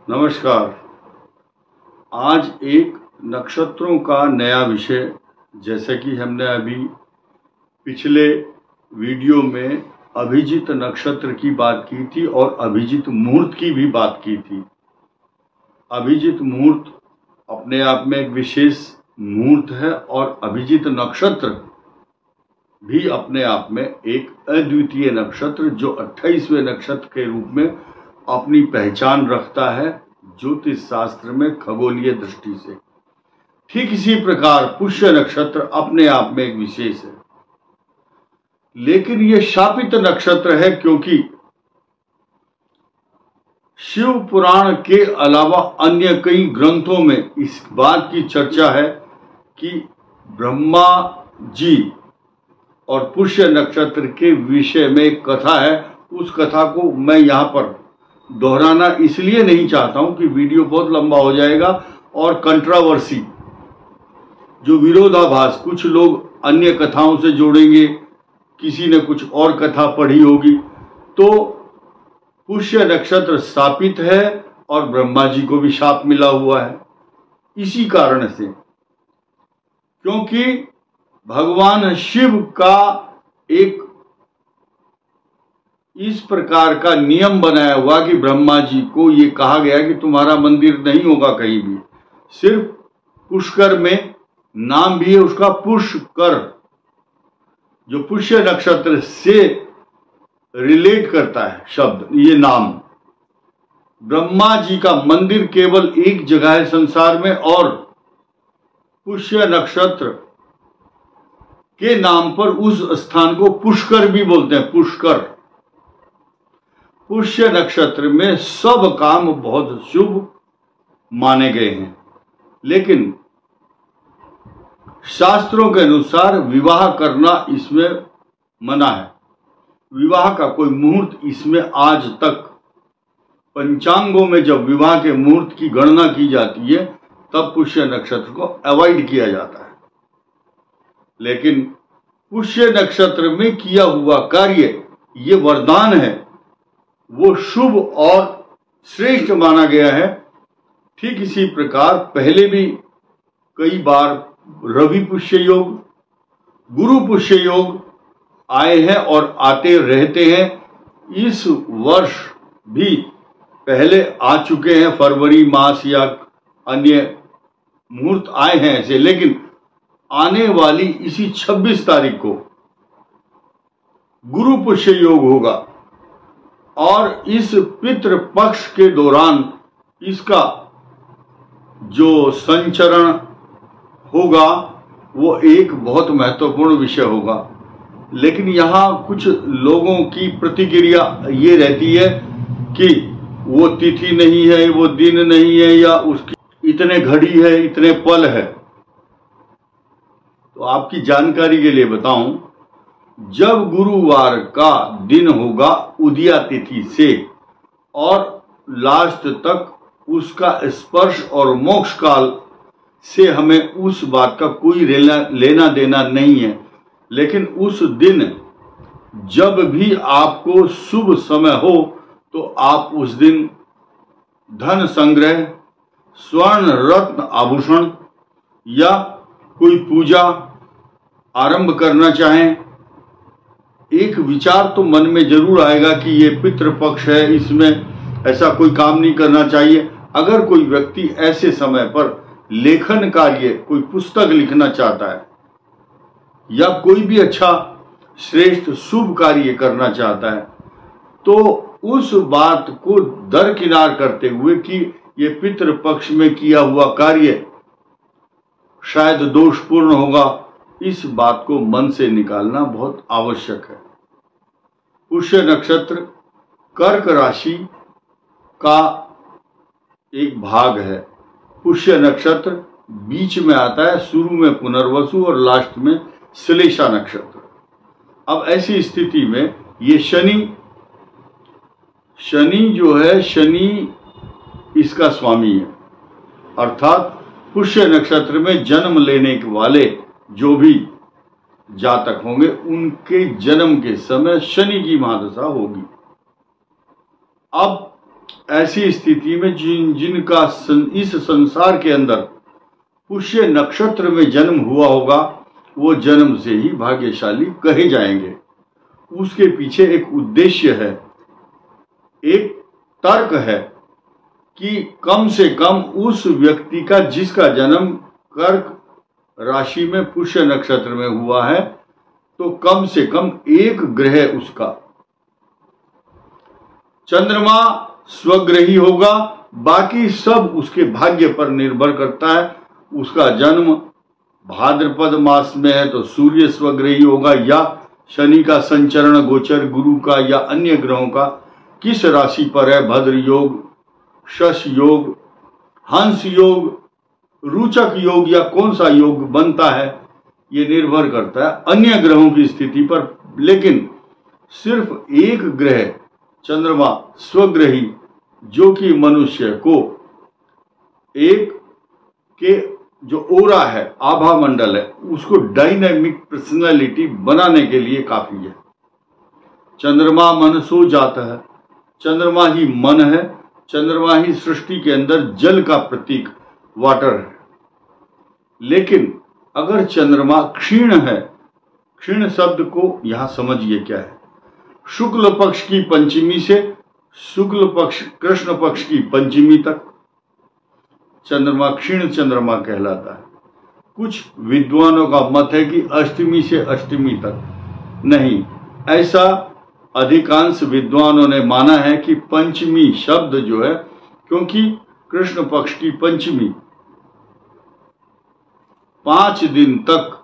नमस्कार। आज एक नक्षत्रों का नया विषय, जैसे कि हमने अभी पिछले वीडियो में अभिजित नक्षत्र की बात की थी और अभिजित मुहूर्त की भी बात की थी। अभिजित मुहूर्त अपने आप में एक विशेष मुहूर्त है और अभिजित नक्षत्र भी अपने आप में एक अद्वितीय नक्षत्र जो 28वें नक्षत्र के रूप में अपनी पहचान रखता है ज्योतिष शास्त्र में खगोलीय दृष्टि से। ठीक इसी प्रकार पुष्य नक्षत्र अपने आप में एक विशेष है, लेकिन यह शापित नक्षत्र है क्योंकि शिव पुराण के अलावा अन्य कई ग्रंथों में इस बात की चर्चा है कि ब्रह्मा जी और पुष्य नक्षत्र के विषय में एक कथा है। उस कथा को मैं यहाँ पर दोहराना इसलिए नहीं चाहता हूं कि वीडियो बहुत लंबा हो जाएगा और कंट्रोवर्सी, जो विरोधाभास, कुछ लोग अन्य कथाओं से जोड़ेंगे, किसी ने कुछ और कथा पढ़ी होगी। तो पुष्य नक्षत्र शापित है और ब्रह्मा जी को भी शाप मिला हुआ है इसी कारण से, क्योंकि भगवान शिव का एक इस प्रकार का नियम बनाया हुआ कि ब्रह्मा जी को ये कहा गया कि तुम्हारा मंदिर नहीं होगा कहीं भी, सिर्फ पुष्कर में, नाम भी है उसका पुष्कर, जो पुष्य नक्षत्र से रिलेट करता है शब्द, ये नाम। ब्रह्मा जी का मंदिर केवल एक जगह है संसार में और पुष्य नक्षत्र के नाम पर उस स्थान को पुष्कर भी बोलते हैं, पुष्कर। पुष्य नक्षत्र में सब काम बहुत शुभ माने गए हैं, लेकिन शास्त्रों के अनुसार विवाह करना इसमें मना है। विवाह का कोई मुहूर्त इसमें आज तक पंचांगों में जब विवाह के मुहूर्त की गणना की जाती है तब पुष्य नक्षत्र को अवॉइड किया जाता है, लेकिन पुष्य नक्षत्र में किया हुआ कार्य ये वरदान है, वो शुभ और श्रेष्ठ माना गया है। ठीक इसी प्रकार पहले भी कई बार रवि पुष्य योग, गुरु पुष्य योग आए हैं और आते रहते हैं। इस वर्ष भी पहले आ चुके हैं, फरवरी मास या अन्य मुहूर्त आए हैं ऐसे, लेकिन आने वाली इसी 26 तारीख को गुरु पुष्य योग होगा और इस पितृ पक्ष के दौरान इसका जो संचरण होगा वो एक बहुत महत्वपूर्ण विषय होगा। लेकिन यहाँ कुछ लोगों की प्रतिक्रिया ये रहती है कि वो तिथि नहीं है, वो दिन नहीं है, या उसकी इतने घड़ी है, इतने पल है। तो आपकी जानकारी के लिए बताऊं, जब गुरुवार का दिन होगा उदया तिथि से और लास्ट तक उसका स्पर्श और मोक्ष काल से हमें उस बात का कोई लेना देना नहीं है, लेकिन उस दिन जब भी आपको शुभ समय हो तो आप उस दिन धन संग्रह, स्वर्ण रत्न आभूषण या कोई पूजा आरंभ करना चाहें, एक विचार तो मन में जरूर आएगा कि ये पितृपक्ष है, इसमें ऐसा कोई काम नहीं करना चाहिए। अगर कोई व्यक्ति ऐसे समय पर लेखन कार्य, कोई पुस्तक लिखना चाहता है या कोई भी अच्छा श्रेष्ठ शुभ कार्य करना चाहता है, तो उस बात को दरकिनार करते हुए कि ये पितृपक्ष में किया हुआ कार्य शायद दोषपूर्ण होगा, इस बात को मन से निकालना बहुत आवश्यक है। पुष्य नक्षत्र कर्क राशि का एक भाग है। पुष्य नक्षत्र बीच में आता है, शुरू में पुनर्वसु और लास्ट में श्लेषा नक्षत्र। अब ऐसी स्थिति में ये शनि जो है, शनि इसका स्वामी है, अर्थात पुष्य नक्षत्र में जन्म लेने वाले जो भी जातक होंगे उनके जन्म के समय शनि की महादशा होगी। अब ऐसी स्थिति में जिनका इस संसार के अंदर पुष्य नक्षत्र में जन्म हुआ होगा वो जन्म से ही भाग्यशाली कहे जाएंगे। उसके पीछे एक उद्देश्य है, एक तर्क है कि कम से कम उस व्यक्ति का जिसका जन्म कर्क राशि में पुष्य नक्षत्र में हुआ है तो कम से कम एक ग्रह उसका, चंद्रमा स्वग्रही होगा, बाकी सब उसके भाग्य पर निर्भर करता है। उसका जन्म भाद्रपद मास में है तो सूर्य स्वग्रही होगा, या शनि का संचरण गोचर गुरु का या अन्य ग्रहों का किस राशि पर है, भद्र योग, शश योग, हंस योग, रुचक योग या कौन सा योग बनता है, ये निर्भर करता है अन्य ग्रहों की स्थिति पर। लेकिन सिर्फ एक ग्रह चंद्रमा स्वग्रही जो कि मनुष्य को एक के जो ओरा है, आभा मंडल है, उसको डायनामिक पर्सनालिटी बनाने के लिए काफी है। चंद्रमा मन सो जाता है, चंद्रमा ही मन है, चंद्रमा ही सृष्टि के अंदर जल का प्रतीक वाटर है। लेकिन अगर चंद्रमा क्षीण है, क्षीण शब्द को यहां समझिए क्या है, शुक्ल पक्ष की पंचमी से शुक्ल पक्ष कृष्ण पक्ष की पंचमी तक चंद्रमा क्षीण चंद्रमा कहलाता है। कुछ विद्वानों का मत है कि अष्टमी से अष्टमी तक, नहीं, ऐसा अधिकांश विद्वानों ने माना है कि पंचमी शब्द जो है, क्योंकि कृष्ण पक्ष की पंचमी 5 दिन तक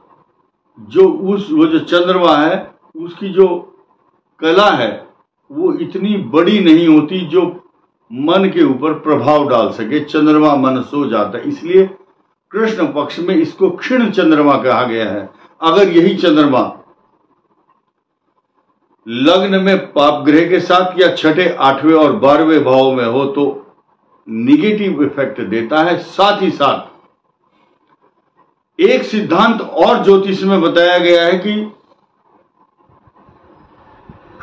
वो जो चंद्रमा है उसकी जो कला है वो इतनी बड़ी नहीं होती जो मन के ऊपर प्रभाव डाल सके। चंद्रमा मन सो जाता है, इसलिए कृष्ण पक्ष में इसको क्षीण चंद्रमा कहा गया है। अगर यही चंद्रमा लग्न में पाप ग्रह के साथ या छठे, 8वें और 12वें भाव में हो तो निगेटिव इफेक्ट देता है। साथ ही साथ एक सिद्धांत और ज्योतिष में बताया गया है कि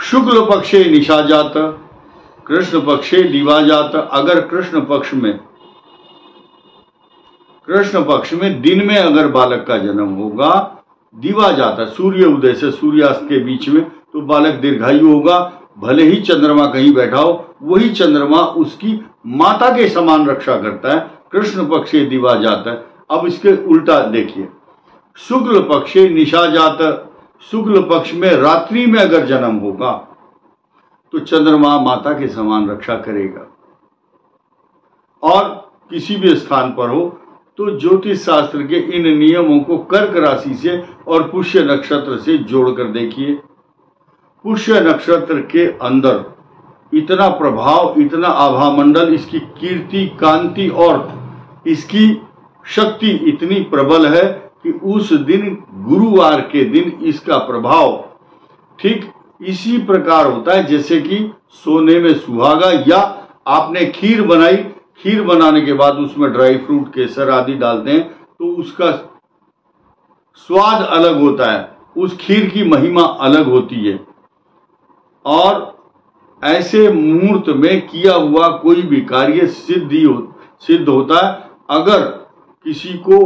शुक्ल पक्षे निशाजात, कृष्ण पक्षे दिवाजात। अगर कृष्ण पक्ष में दिन में अगर बालक का जन्म होगा, दिवा जाता सूर्य उदय से सूर्यास्त के बीच में, तो बालक दीर्घायु होगा। भले ही चंद्रमा कहीं बैठा हो, वही चंद्रमा उसकी माता के समान रक्षा करता है। कृष्ण पक्षे दिवा जाता है। अब इसके उल्टा देखिए, शुक्ल पक्षे निशाजात, शुक्ल पक्ष में रात्रि में अगर जन्म होगा तो चंद्रमा माता के समान रक्षा करेगा। और किसी भी स्थान पर हो तो ज्योतिष शास्त्र के इन नियमों को कर्क राशि से और पुष्य नक्षत्र से जोड़कर देखिए। पुष्य नक्षत्र के अंदर इतना प्रभाव, इतना आभामंडल, इसकी कीर्ति, कांति और इसकी शक्ति इतनी प्रबल है कि उस दिन गुरुवार के दिन इसका प्रभाव ठीक इसी प्रकार होता है जैसे कि सोने में सुहागा, या आपने खीर बनाई, खीर बनाने के बाद उसमें ड्राई फ्रूट, केसर आदि डालते हैं तो उसका स्वाद अलग होता है, उस खीर की महिमा अलग होती है। और ऐसे मुहूर्त में किया हुआ कोई भी कार्य सिद्ध होता है। अगर किसी को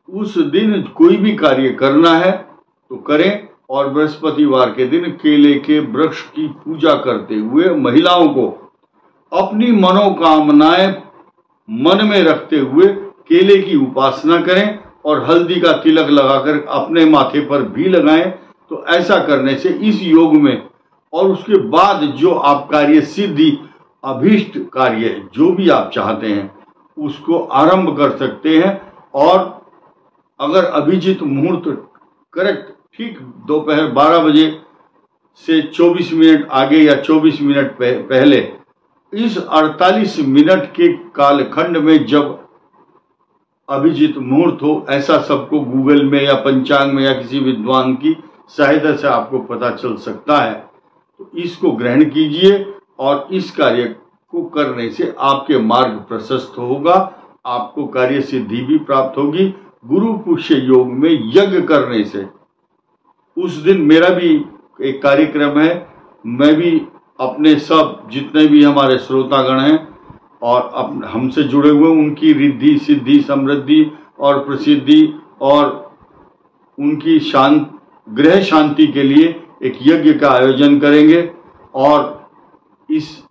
उस दिन कोई भी कार्य करना है तो करें, और बृहस्पतिवार के दिन केले के वृक्ष की पूजा करते हुए महिलाओं को अपनी मनोकामनाएं मन में रखते हुए केले की उपासना करें और हल्दी का तिलक लगाकर अपने माथे पर भी लगाएं। तो ऐसा करने से इस योग में, और उसके बाद जो आप कार्य सिद्धि, अभीष्ट कार्य जो भी आप चाहते हैं उसको आरंभ कर सकते हैं। और अगर अभिजित मुहूर्त करेक्ट ठीक दोपहर 12 बजे से 24 मिनट आगे या 24 मिनट पहले, इस 48 मिनट के कालखंड में जब अभिजित मुहूर्त हो, ऐसा सबको गूगल में या पंचांग में या किसी विद्वान की सहायता से आपको पता चल सकता है। तो इसको ग्रहण कीजिए और इस कार्य को करने से आपके मार्ग प्रशस्त होगा, आपको कार्य सिद्धि भी प्राप्त होगी गुरु पुष्य योग में यज्ञ करने से। उस दिन मेरा भी एक कार्यक्रम है, मैं भी अपने सब जितने भी हमारे श्रोतागण हैं और हमसे जुड़े हुए उनकी रिद्धि सिद्धि समृद्धि और प्रसिद्धि और उनकी ग्रह शांति के लिए एक यज्ञ का आयोजन करेंगे। और इस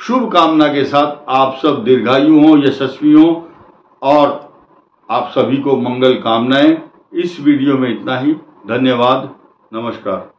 शुभ कामना के साथ आप सब दीर्घायु हों, यशस्वी हों और आप सभी को मंगल कामनाएं। इस वीडियो में इतना ही। धन्यवाद। नमस्कार।